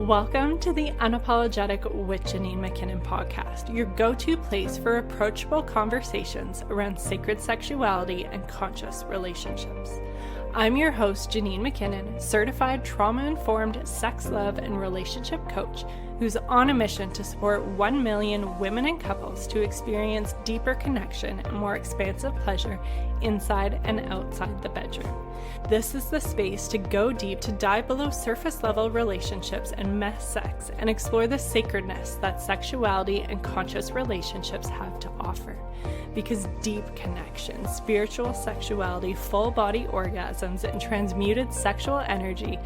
Welcome to the Unapologetic with Janine McKinnon podcast, your go-to place for approachable conversations around sacred sexuality and conscious relationships. I'm your host, Janine McKinnon, certified trauma-informed sex, love, and relationship coach who's on a mission to support 1 million women and couples to experience deeper connection and more expansive pleasure inside and outside the bedroom. This is the space to go deep, to dive below surface level relationships and mess sex and explore the sacredness that sexuality and conscious relationships have to offer. Because deep connection, spiritual sexuality, full body orgasms, and transmuted sexual energy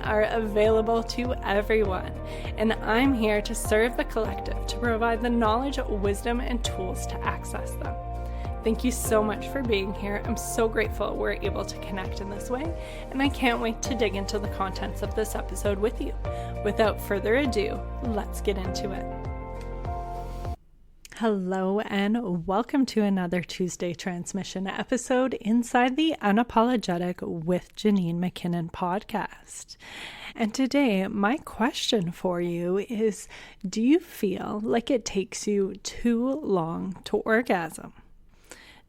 are available to everyone. And I'm here to serve the collective, to provide the knowledge, wisdom, and tools to access them. Thank you so much for being here. I'm so grateful we're able to connect in this way, and I can't wait to dig into the contents of this episode with you. Without further ado, let's get into it. Hello and welcome to another Tuesday transmission episode inside the Unapologetic with Janine McKinnon podcast. And today, my question for you is, do you feel like it takes you too long to orgasm?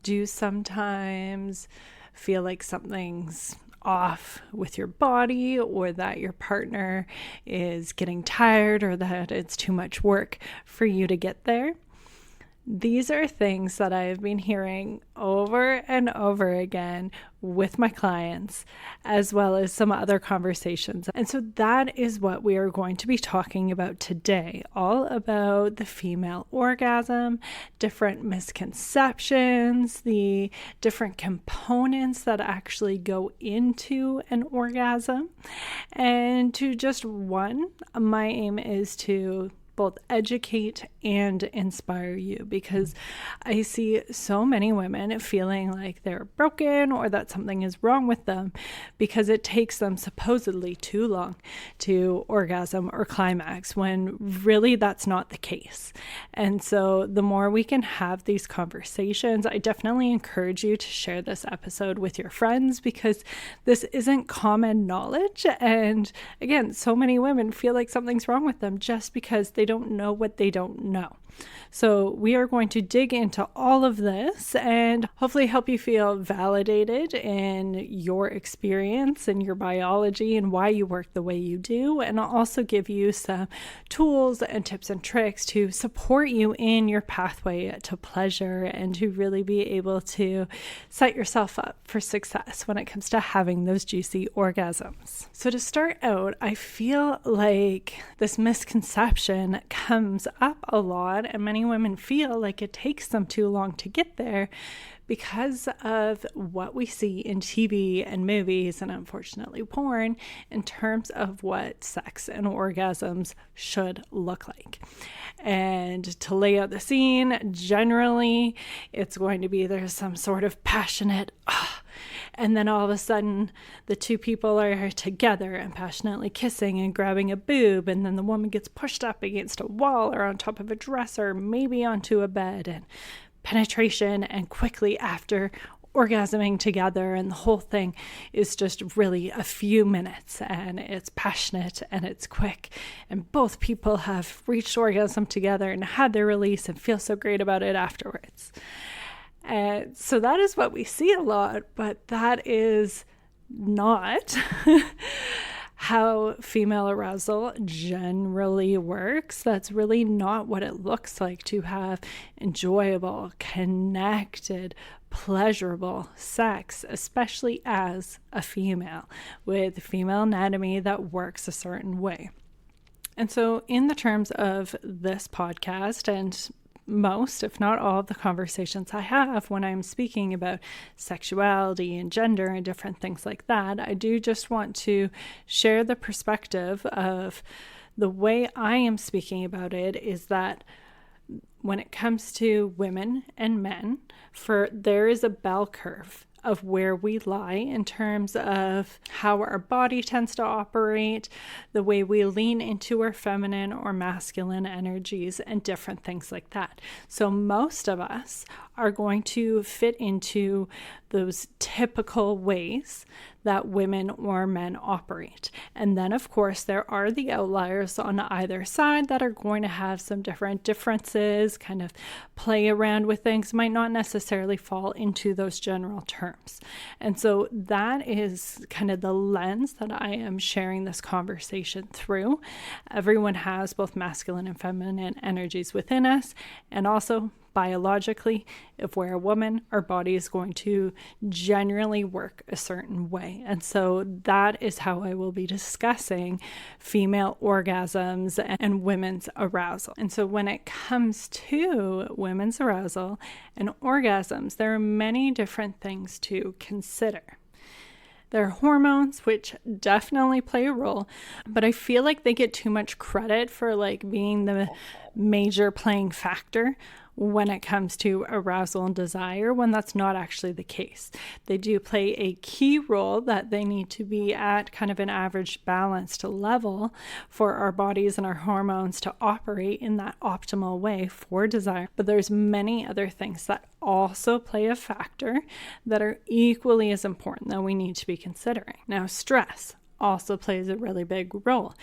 Do you sometimes feel like something's off with your body, or that your partner is getting tired, or that it's too much work for you to get there? These are things that I've been hearing over and over again with my clients, as well as some other conversations. And so that is what we are going to be talking about today, all about the female orgasm, different misconceptions, the different components that actually go into an orgasm. And my aim is to both educate and inspire you, because I see so many women feeling like they're broken or that something is wrong with them because it takes them supposedly too long to orgasm or climax, when really that's not the case. And so the more we can have these conversations, I definitely encourage you to share this episode with your friends, because this isn't common knowledge. And again, so many women feel like something's wrong with them just because they don't know what they don't know. So we are going to dig into all of this and hopefully help you feel validated in your experience and your biology and why you work the way you do. And I'll also give you some tools and tips and tricks to support you in your pathway to pleasure and to really be able to set yourself up for success when it comes to having those juicy orgasms. So to start out, I feel like this misconception comes up a lot, and many women feel like it takes them too long to get there because of what we see in TV and movies and unfortunately porn in terms of what sex and orgasms should look like. And to lay out the scene, generally it's going to be there's some sort of passionate and then all of a sudden the two people are together and passionately kissing and grabbing a boob, and then the woman gets pushed up against a wall or on top of a dresser, maybe onto a bed, and penetration, and quickly after orgasming together, and the whole thing is just really a few minutes, and it's passionate and it's quick, and both people have reached orgasm together and had their release and feel so great about it afterwards. And so that is what we see a lot, but that is not how female arousal generally works. That's really not what it looks like to have enjoyable, connected, pleasurable sex, especially as a female with female anatomy that works a certain way. And so in the terms of this podcast and most, if not all, of the conversations I have when I'm speaking about sexuality and gender and different things like that, I do just want to share the perspective of the way I am speaking about it is that when it comes to women and men, there is a bell curve of where we lie in terms of how our body tends to operate, the way we lean into our feminine or masculine energies, and different things like that. So most of us are going to fit into those typical ways that women or men operate. And then, of course, there are the outliers on either side that are going to have some differences, kind of play around with things, might not necessarily fall into those general terms. And so that is kind of the lens that I am sharing this conversation through. Everyone has both masculine and feminine energies within us, and also biologically, if we're a woman, our body is going to generally work a certain way. And so that is how I will be discussing female orgasms and women's arousal. And so when it comes to women's arousal and orgasms, there are many different things to consider. There are hormones, which definitely play a role, but I feel like they get too much credit for being the major playing factor when it comes to arousal and desire, when that's not actually the case. They do play a key role, that they need to be at kind of an average balanced level for our bodies and our hormones to operate in that optimal way for desire. But there's many other things that also play a factor that are equally as important that we need to be considering. Now, stress also plays a really big role.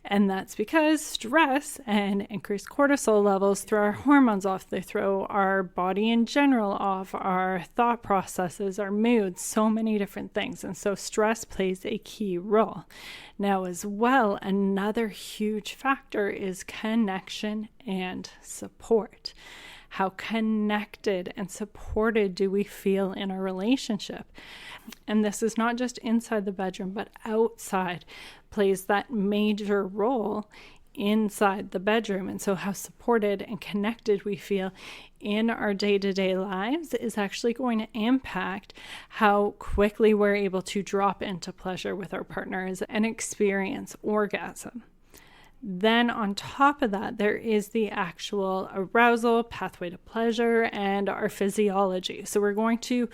And that's because stress and increased cortisol levels throw our hormones off. They throw our body in general off, our thought processes, our moods, so many different things. And so stress plays a key role. Now, as well, another huge factor is connection and support. How connected and supported do we feel in our relationship? And this is not just inside the bedroom, but outside plays that major role inside the bedroom. And so how supported and connected we feel in our day-to-day lives is actually going to impact how quickly we're able to drop into pleasure with our partners and experience orgasm. Then on top of that, there is the actual arousal, pathway to pleasure, and our physiology. So we're going to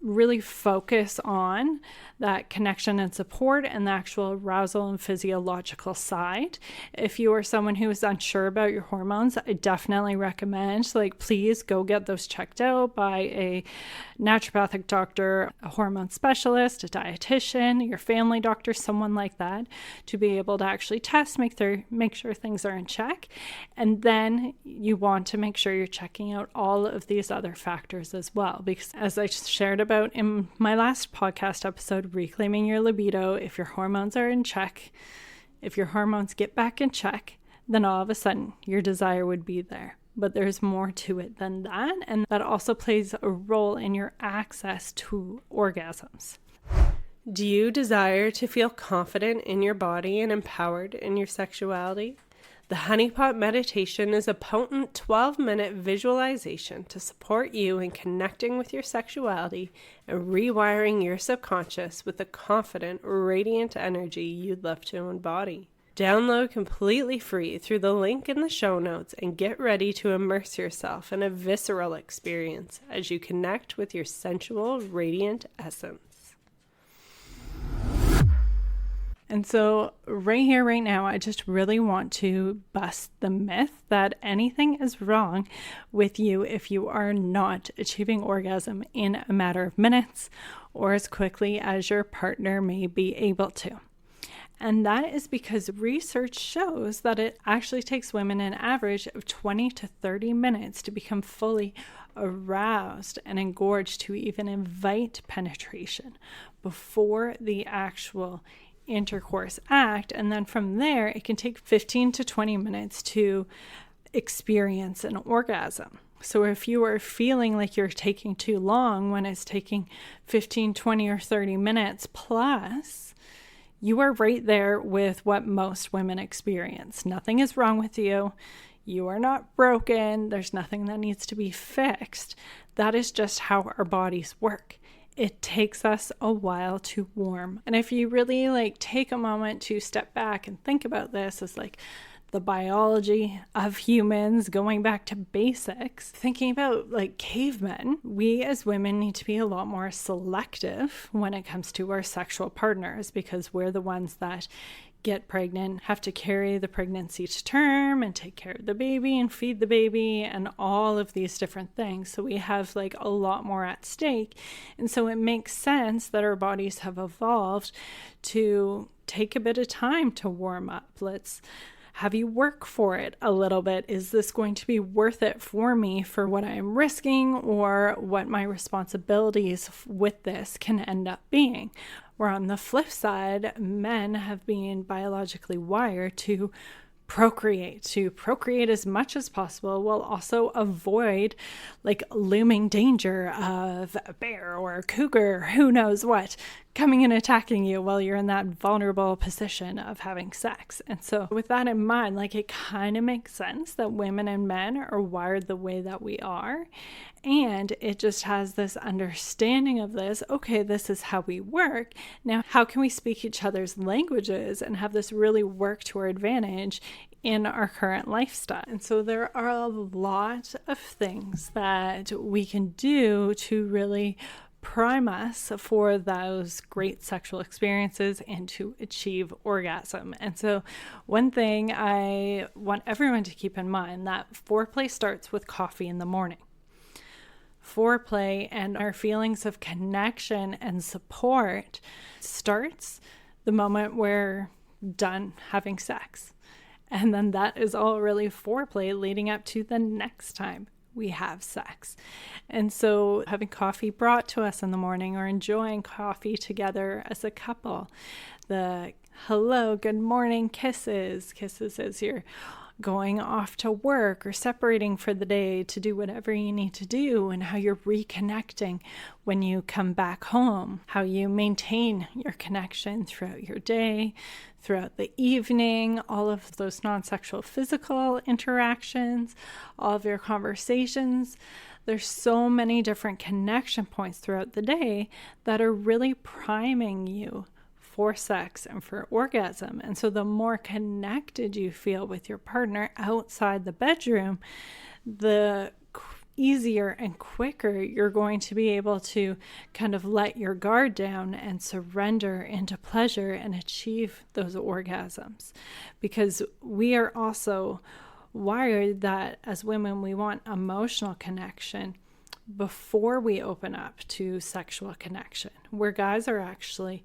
really focus on that connection and support and the actual arousal and physiological side. If you are someone who is unsure about your hormones, I definitely recommend, please go get those checked out by a naturopathic doctor, a hormone specialist, a dietitian, your family doctor, someone like that, to be able to actually test, make sure things are in check. And then you want to make sure you're checking out all of these other factors as well, because as I shared about in my last podcast episode, reclaiming your libido, if your hormones are in check, if your hormones get back in check, then all of a sudden your desire would be there. But there's more to it than that, and that also plays a role in your access to orgasms. Do you desire to feel confident in your body and empowered in your sexuality? The Honeypot Meditation is a potent 12-minute visualization to support you in connecting with your sexuality and rewiring your subconscious with the confident, radiant energy you'd love to embody. Download completely free through the link in the show notes and get ready to immerse yourself in a visceral experience as you connect with your sensual, radiant essence. And so right here, right now, I just really want to bust the myth that anything is wrong with you if you are not achieving orgasm in a matter of minutes or as quickly as your partner may be able to. And that is because research shows that it actually takes women an average of 20 to 30 minutes to become fully aroused and engorged to even invite penetration before the actual intercourse act. And then from there, it can take 15 to 20 minutes to experience an orgasm. So if you are feeling like you're taking too long when it's taking 15, 20, or 30 minutes plus, you are right there with what most women experience. Nothing is wrong with you. You are not broken. There's nothing that needs to be fixed. That is just how our bodies work. It takes us a while to warm. And if you really take a moment to step back and think about this as the biology of humans, going back to basics, thinking about cavemen, we as women need to be a lot more selective when it comes to our sexual partners, because we're the ones that get pregnant, have to carry the pregnancy to term and take care of the baby and feed the baby and all of these different things. So we have like a lot more at stake. And so it makes sense that our bodies have evolved to take a bit of time to warm up. Let's have you work for it a little bit. Is this going to be worth it for me for what I'm risking or what my responsibilities with this can end up being? Where on the flip side, men have been biologically wired to procreate as much as possible while also avoid like looming danger of a bear or a cougar, who knows what, coming and attacking you while you're in that vulnerable position of having sex. And so with that in mind, like it kind of makes sense that women and men are wired the way that we are. And it just has this understanding of this, okay, this is how we work. Now, how can we speak each other's languages and have this really work to our advantage in our current lifestyle? And so there are a lot of things that we can do to really prime us for those great sexual experiences and to achieve orgasm. And so one thing I want everyone to keep in mind, that foreplay starts with coffee in the morning. Foreplay and our feelings of connection and support starts the moment we're done having sex. And then that is all really foreplay leading up to the next time we have sex. And so having coffee brought to us in the morning or enjoying coffee together as a couple, the hello, good morning kisses as you're going off to work or separating for the day to do whatever you need to do, and how you're reconnecting when you come back home, how you maintain your connection throughout your day, throughout the evening, all of those non-sexual physical interactions, all of your conversations. There's so many different connection points throughout the day that are really priming you for sex and for orgasm. And so the more connected you feel with your partner outside the bedroom, the easier and quicker you're going to be able to kind of let your guard down and surrender into pleasure and achieve those orgasms. Because we are also wired that as women, we want emotional connection before we open up to sexual connection, where guys are actually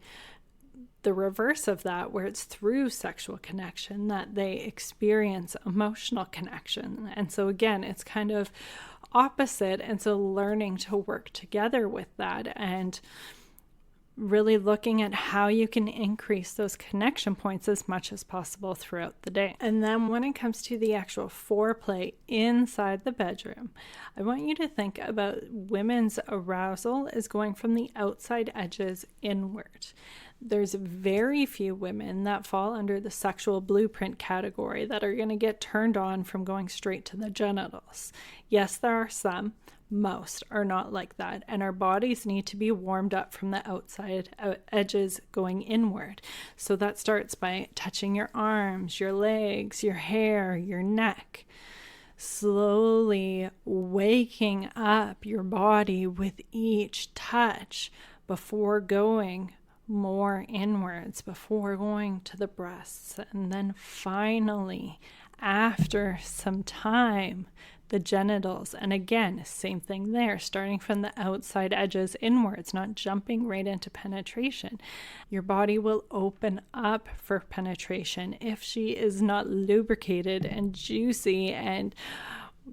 the reverse of that, where it's through sexual connection that they experience emotional connection. And so again, it's kind of opposite. And so learning to work together with that and really looking at how you can increase those connection points as much as possible throughout the day. And then when it comes to the actual foreplay inside the bedroom, I want you to think about women's arousal is going from the outside edges inward. There's very few women that fall under the sexual blueprint category that are going to get turned on from going straight to the genitals. Yes, there are some. Most are not like that, and our bodies need to be warmed up from the outside edges going inward. So that starts by touching your arms, your legs, your hair, your neck, slowly waking up your body with each touch before going more inwards, before going to the breasts, and then finally, after some time, the genitals. And again, same thing there, starting from the outside edges inwards, not jumping right into penetration. Your body will open up for penetration. If she is not lubricated and juicy and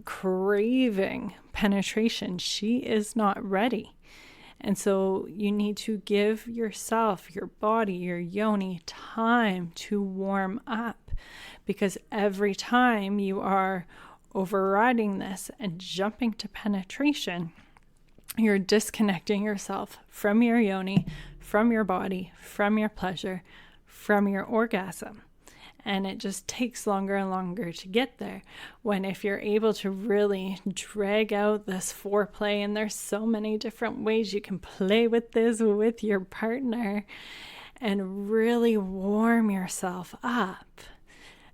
craving penetration, she is not ready. And so you need to give yourself, your body, your yoni time to warm up, because every time you are overriding this and jumping to penetration, you're disconnecting yourself from your yoni, from your body, from your pleasure, from your orgasm. And it just takes longer and longer to get there. When if you're able to really drag out this foreplay, and there's so many different ways you can play with this with your partner and really warm yourself up.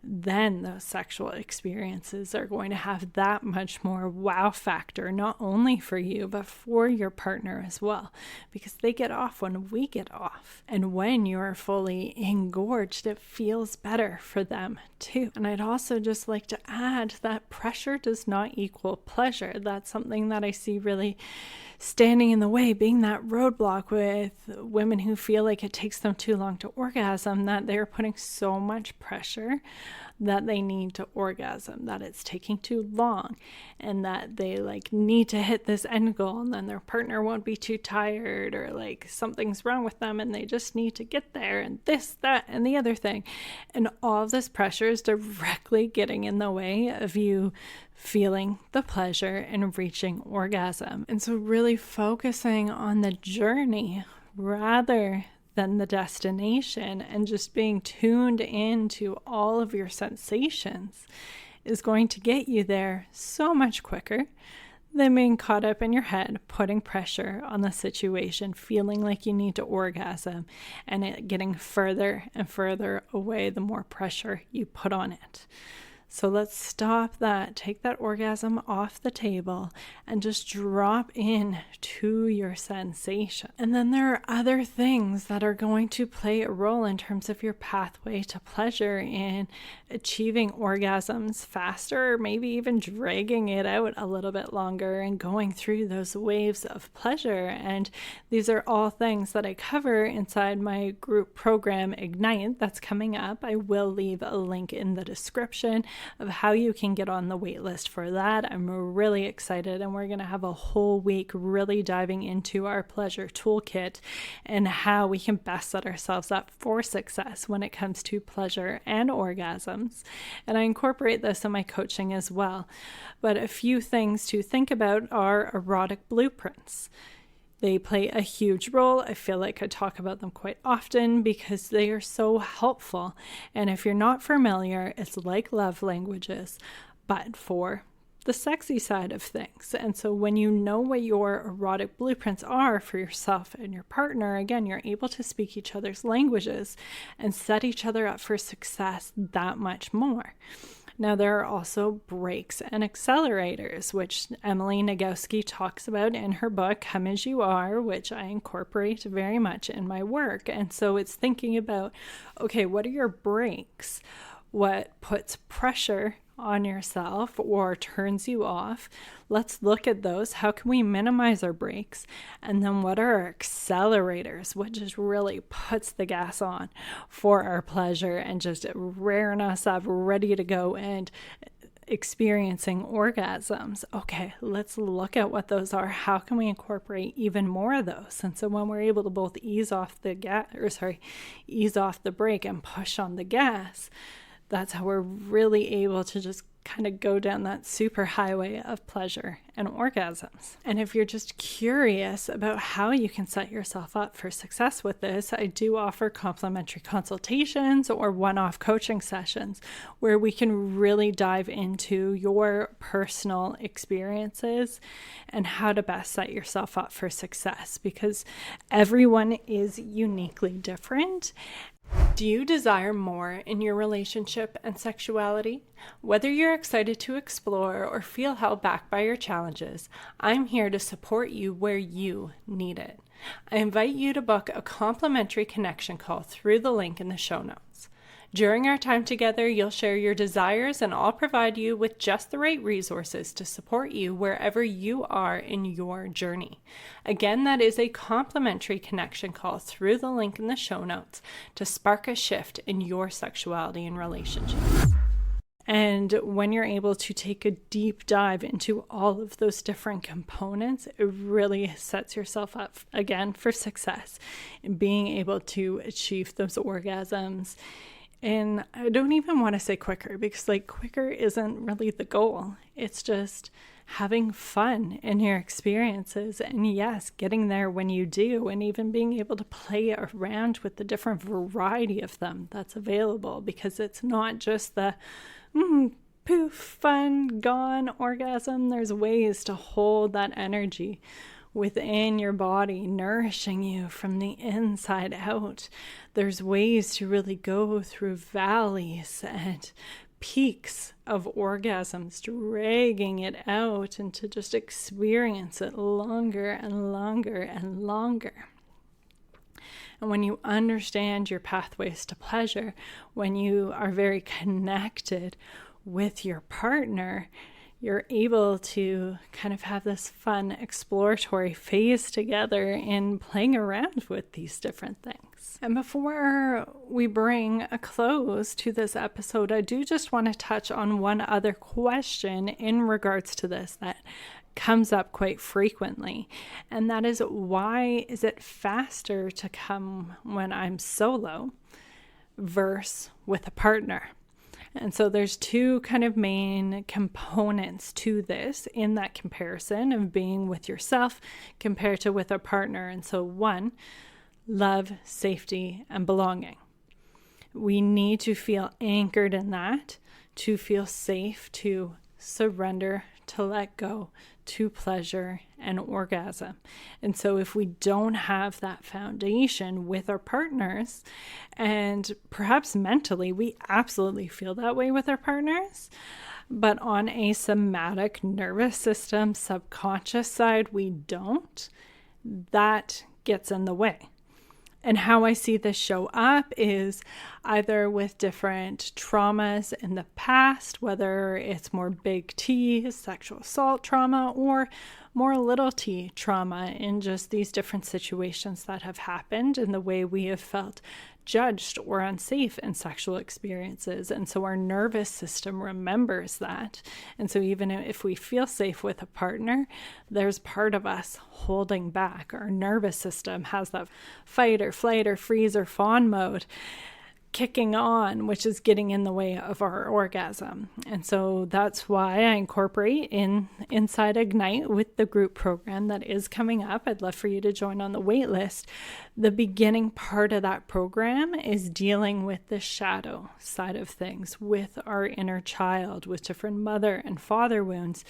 then those sexual experiences are going to have that much more wow factor, not only for you, but for your partner as well, because they get off when we get off. And when you're fully engorged, it feels better for them too. And I'd also just like to add that pressure does not equal pleasure. That's something that I see really standing in the way, being that roadblock with women who feel like it takes them too long to orgasm, that they're putting so much pressure that they need to orgasm, that it's taking too long, and that they need to hit this end goal, and then their partner won't be too tired, or something's wrong with them and they just need to get there, and this, that, and the other thing. And all of this pressure is directly getting in the way of you feeling the pleasure and reaching orgasm. And so really focusing on the journey rather than the destination, and just being tuned into all of your sensations is going to get you there so much quicker than being caught up in your head, putting pressure on the situation, feeling like you need to orgasm, and it getting further and further away the more pressure you put on it. So let's stop that, take that orgasm off the table, and just drop in to your sensation. And then there are other things that are going to play a role in terms of your pathway to pleasure in achieving orgasms faster, or maybe even dragging it out a little bit longer and going through those waves of pleasure. And these are all things that I cover inside my group program, Ignite, that's coming up. I will leave a link in the description of how you can get on the wait list for that. I'm really excited, and we're going to have a whole week really diving into our pleasure toolkit and how we can best set ourselves up for success when it comes to pleasure and orgasms. And I incorporate this in my coaching as well. But a few things to think about are erotic blueprints. They play a huge role. I feel like I talk about them quite often because they are so helpful. And if you're not familiar, it's like love languages, but for the sexy side of things. And so when you know what your erotic blueprints are for yourself and your partner, again, you're able to speak each other's languages and set each other up for success that much more. Now, there are also brakes and accelerators, which Emily Nagoski talks about in her book, Come As You Are, which I incorporate very much in my work. And so it's thinking about, okay, what are your brakes? What puts pressure on yourself or turns you off? Let's look at those. How can we minimize our brakes? And then what are our accelerators? What just really puts the gas on for our pleasure and just rearing us up, ready to go and experiencing orgasms? Okay, let's look at what those are. How can we incorporate even more of those? And so when we're able to both ease off the brake and push on the gas, that's how we're really able to just kind of go down that super highway of pleasure and orgasms. And if you're just curious about how you can set yourself up for success with this, I do offer complimentary consultations or one-off coaching sessions where we can really dive into your personal experiences and how to best set yourself up for success, because everyone is uniquely different. Do you desire more in your relationship and sexuality? Whether you're excited to explore or feel held back by your challenges, I'm here to support you where you need it. I invite you to book a complimentary connection call through the link in the show notes. During our time together, you'll share your desires, and I'll provide you with just the right resources to support you wherever you are in your journey. Again, that is a complimentary connection call through the link in the show notes to spark a shift in your sexuality and relationships. And when you're able to take a deep dive into all of those different components, it really sets yourself up again for success in being able to achieve those orgasms. And I don't even want to say quicker, because quicker isn't really the goal. It's just having fun in your experiences, and yes, getting there when you do, and even being able to play around with the different variety of them that's available, because it's not just the poof, fun, gone orgasm. There's ways to hold that energy within your body, nourishing you from the inside out. There's ways to really go through valleys and peaks of orgasms, dragging it out and to just experience it longer and longer and longer. And when you understand your pathways to pleasure, when you are very connected with your partner, you're able to kind of have this fun exploratory phase together in playing around with these different things. And before we bring a close to this episode, I do just want to touch on one other question in regards to this that comes up quite frequently. And that is, why is it faster to come when I'm solo versus with a partner? And so there's two kind of main components to this in that comparison of being with yourself compared to with a partner. And so one, love, safety, and belonging. We need to feel anchored in that, to feel safe, to surrender, to let go, to pleasure and orgasm. And so if we don't have that foundation with our partners, and perhaps mentally we absolutely feel that way with our partners, but on a somatic nervous system, subconscious side, we don't, that gets in the way. And how I see this show up is either with different traumas in the past, whether it's more big T, sexual assault trauma, or more little t trauma in just these different situations that have happened and the way we have felt judged or unsafe in sexual experiences. And so our nervous system remembers that. And so even if we feel safe with a partner, there's part of us holding back. Our nervous system has that fight or flight or freeze or fawn mode kicking on, which is getting in the way of our orgasm. And so that's why I incorporate inside Ignite with the group program that is coming up. I'd love for you to join on the wait list. The beginning part of that program is dealing with the shadow side of things, with our inner child, with different mother and father wounds,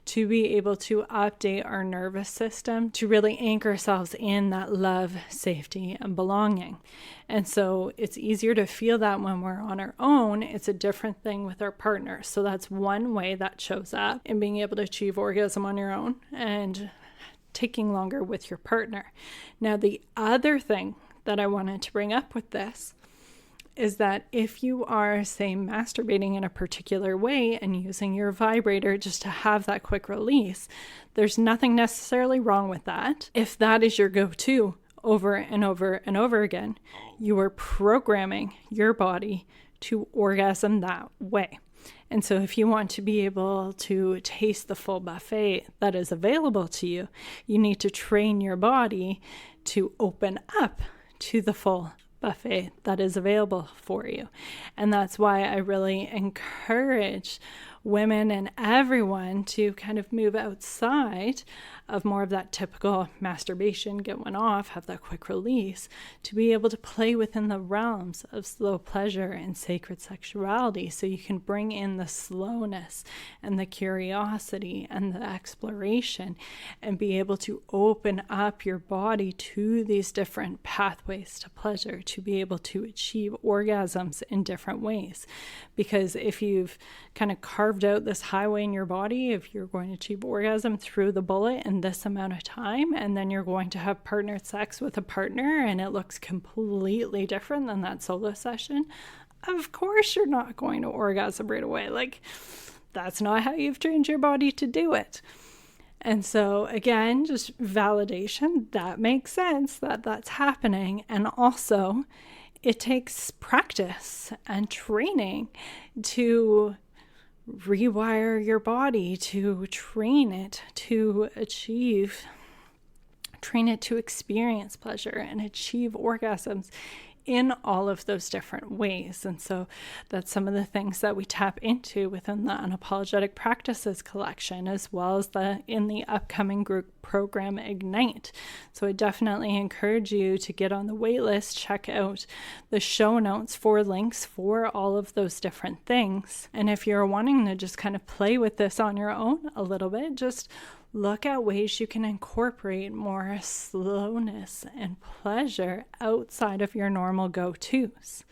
to be able to update our nervous system, to really anchor ourselves in that love, safety, and belonging. And so it's easier to feel that when we're on our own. It's a different thing with our partner. So that's one way that shows up in being able to achieve orgasm on your own and taking longer with your partner. Now, the other thing that I wanted to bring up with this is that if you are, say, masturbating in a particular way and using your vibrator just to have that quick release, there's nothing necessarily wrong with that. If that is your go-to over and over and over again, you are programming your body to orgasm that way. And so if you want to be able to taste the full buffet that is available to you, you need to train your body to open up to the full buffet that is available for you. And that's why I really encourage women and everyone to kind of move outside of more of that typical masturbation, get one off, have that quick release, to be able to play within the realms of slow pleasure and sacred sexuality, so you can bring in the slowness and the curiosity and the exploration and be able to open up your body to these different pathways to pleasure, to be able to achieve orgasms in different ways. Because if you've kind of carved out this highway in your body, if you're going to achieve orgasm through the bullet in this amount of time, and then you're going to have partnered sex with a partner and it looks completely different than that solo session, of course you're not going to orgasm right away. Like, that's not how you've trained your body to do it. And so again, just validation, that makes sense that that's happening. And also it takes practice and training to rewire your body, to train it to experience pleasure and achieve orgasms in all of those different ways. And so that's some of the things that we tap into within the Unapologetic Practices collection, as well as in the upcoming group program Ignite. So I definitely encourage you to get on the wait list, check out the show notes for links for all of those different things. And if you're wanting to just kind of play with this on your own a little bit, just look at ways you can incorporate more slowness and pleasure outside of your normal go-tos.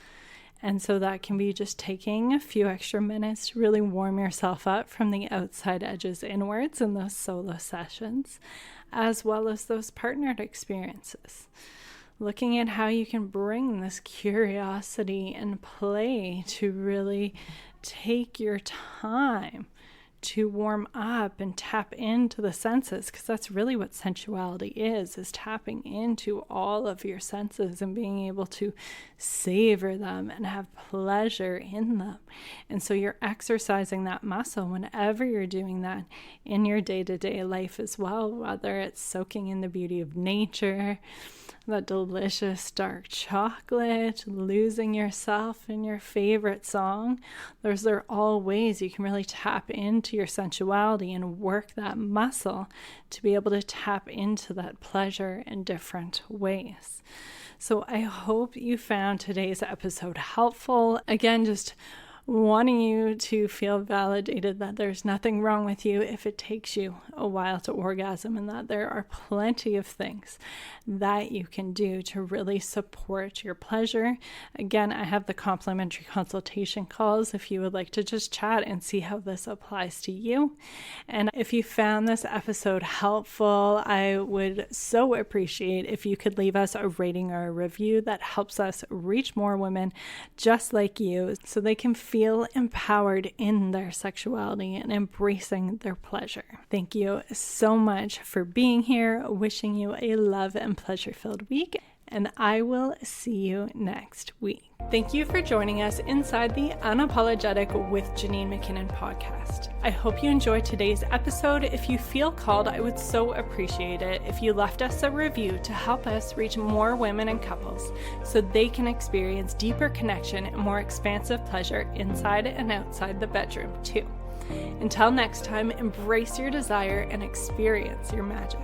And so that can be just taking a few extra minutes to really warm yourself up from the outside edges inwards in those solo sessions, as well as those partnered experiences. Looking at how you can bring this curiosity and play to really take your time to warm up and tap into the senses, because that's really what sensuality is tapping into all of your senses and being able to savor them and have pleasure in them. And so you're exercising that muscle whenever you're doing that in your day-to-day life as well, whether it's soaking in the beauty of nature, that delicious dark chocolate, losing yourself in your favorite song. Those are all ways you can really tap into your sensuality and work that muscle to be able to tap into that pleasure in different ways. So I hope you found today's episode helpful. Again, just wanting you to feel validated that there's nothing wrong with you if it takes you a while to orgasm, and that there are plenty of things that you can do to really support your pleasure. Again, I have the complimentary consultation calls if you would like to just chat and see how this applies to you. And if you found this episode helpful, I would so appreciate if you could leave us a rating or a review. That helps us reach more women just like you so they can feel empowered in their sexuality and embracing their pleasure. Thank you so much for being here. Wishing you a love and pleasure-filled week, and I will see you next week. Thank you for joining us inside the Unapologetic with Janine McKinnon podcast. I hope you enjoyed today's episode. If you feel called, I would so appreciate it if you left us a review to help us reach more women and couples so they can experience deeper connection and more expansive pleasure inside and outside the bedroom too. Until next time, embrace your desire and experience your magic.